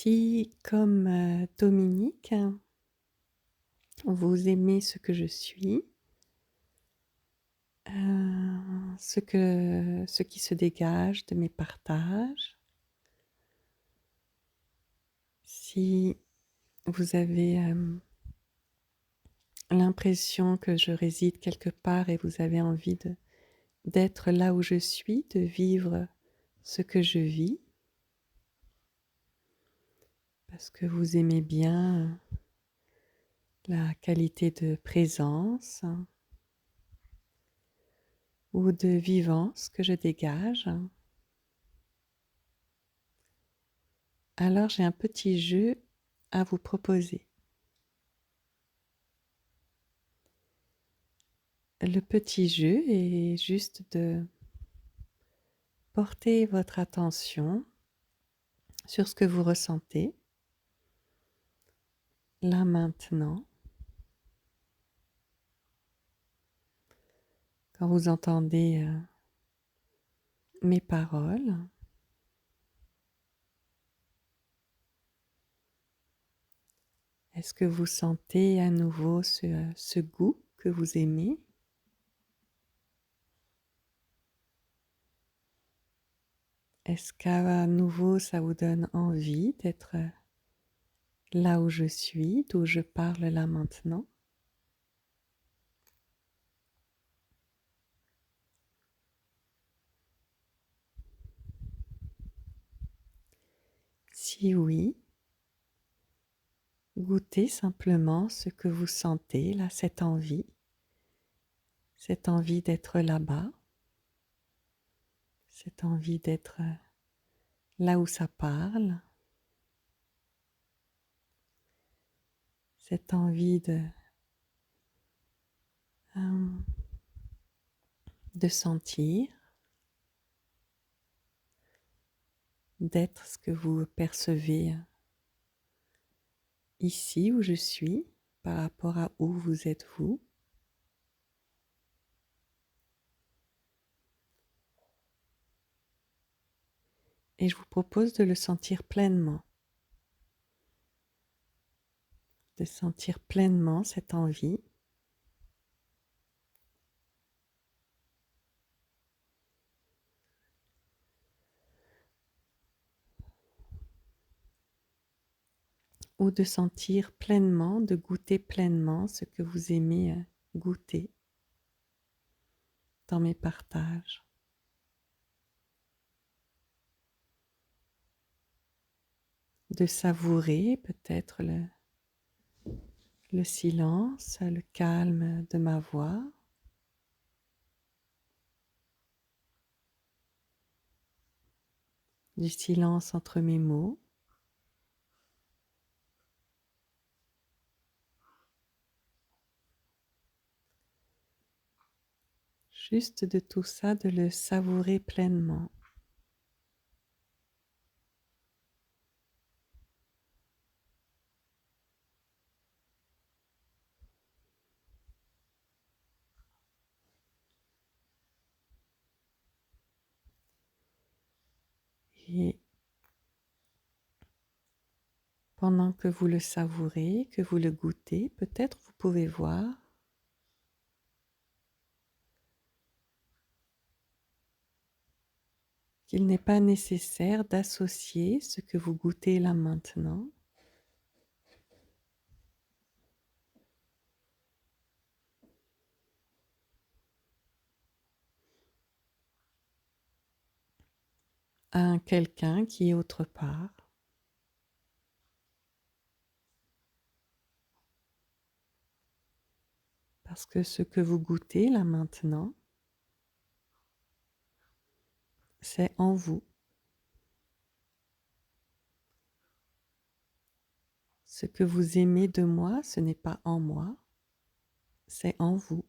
Si, comme Dominique, vous aimez ce que je suis, ce qui se dégage de mes partages, si vous avez l'impression que je réside quelque part et vous avez envie d'être là où je suis, de vivre ce que je vis, parce que vous aimez bien la qualité de présence ou de vivance que je dégage, alors j'ai un petit jeu à vous proposer. Le petit jeu est juste de porter votre attention sur ce que vous ressentez, là maintenant, quand vous entendez mes paroles. Est-ce que vous sentez à nouveau ce goût que vous aimez? Est-ce qu'à nouveau ça vous donne envie d'être là où je suis, d'où je parle là maintenant? Si oui, goûtez simplement ce que vous sentez là, cette envie d'être là-bas, cette envie d'être là où ça parle, cette envie euh, de sentir, d'être ce que vous percevez ici où je suis par rapport à où vous êtes vous. Et je vous propose de le sentir pleinement, de sentir pleinement cette envie. Ou de sentir pleinement, de goûter pleinement ce que vous aimez goûter dans mes partages. De savourer peut-être le silence, le calme de ma voix. Du silence entre mes mots. Juste de tout ça, de le savourer pleinement. Et pendant que vous le savourez, que vous le goûtez, peut-être vous pouvez voir qu'il n'est pas nécessaire d'associer ce que vous goûtez là maintenant à un quelqu'un qui est autre part. Parce que ce que vous goûtez là maintenant, c'est en vous. Ce que vous aimez de moi, ce n'est pas en moi, c'est en vous.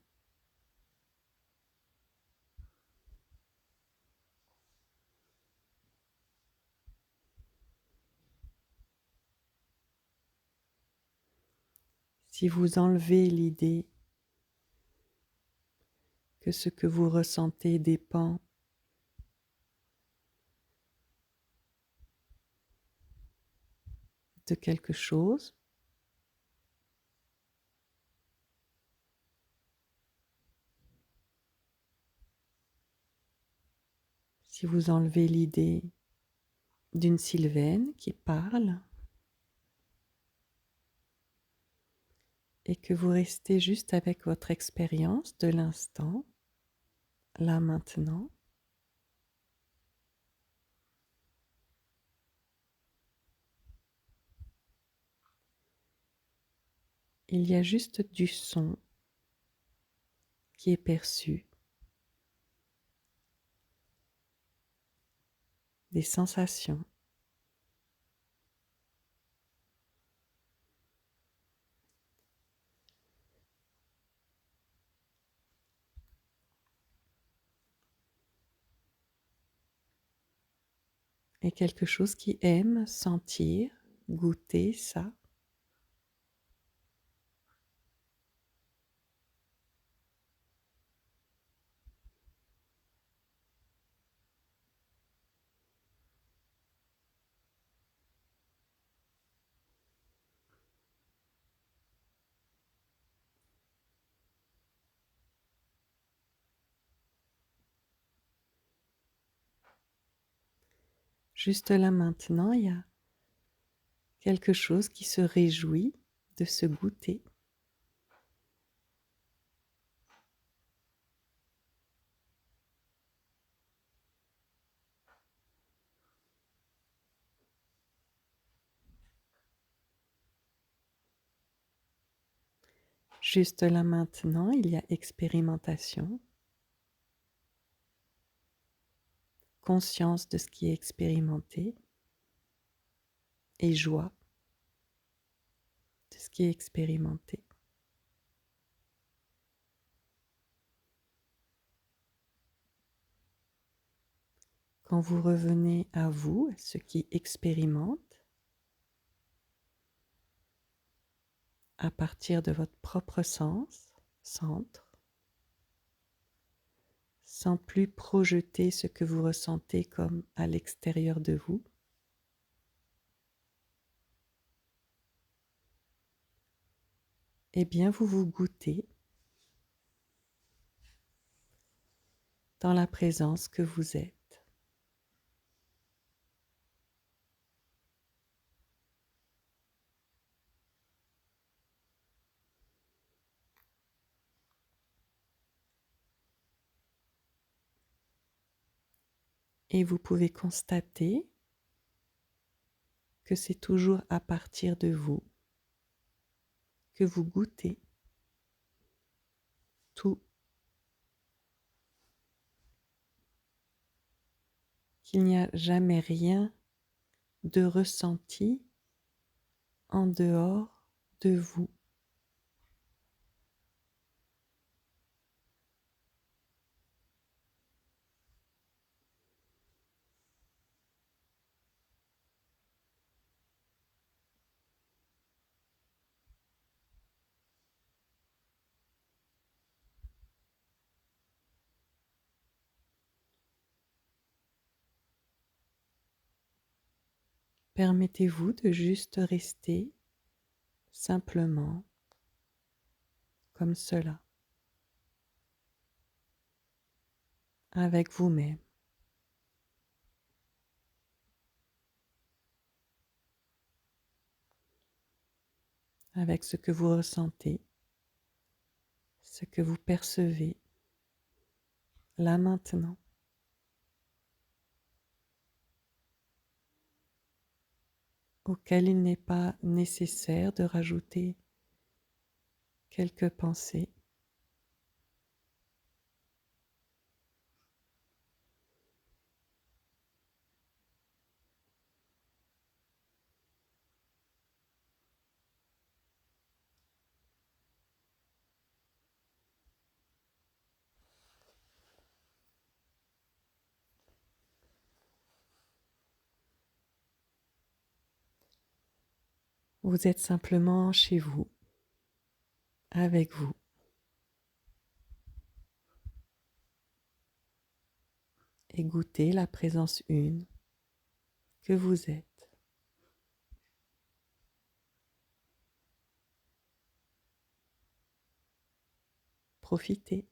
Si vous enlevez l'idée que ce que vous ressentez dépend de quelque chose, si vous enlevez l'idée d'une sylvaine qui parle et que vous restez juste avec votre expérience de l'instant, là maintenant, il y a juste du son qui est perçu, des sensations. Et quelque chose qui aime sentir, goûter ça. Juste là maintenant, il y a quelque chose qui se réjouit de ce goûter. Juste là maintenant, il y a expérimentation, conscience de ce qui est expérimenté et joie de ce qui est expérimenté. Quand vous revenez à vous, à ce qui expérimente, à partir de votre propre sens, centre, sans plus projeter ce que vous ressentez comme à l'extérieur de vous, eh bien vous vous goûtez dans la présence que vous êtes. Et vous pouvez constater que c'est toujours à partir de vous que vous goûtez tout, qu'il n'y a jamais rien de ressenti en dehors de vous. Permettez-vous de juste rester simplement comme cela, avec vous-même, avec ce que vous ressentez, ce que vous percevez, là maintenant. Auquel il n'est pas nécessaire de rajouter quelques pensées. Vous êtes simplement chez vous, avec vous. Et goûtez la présence une que vous êtes. profiter.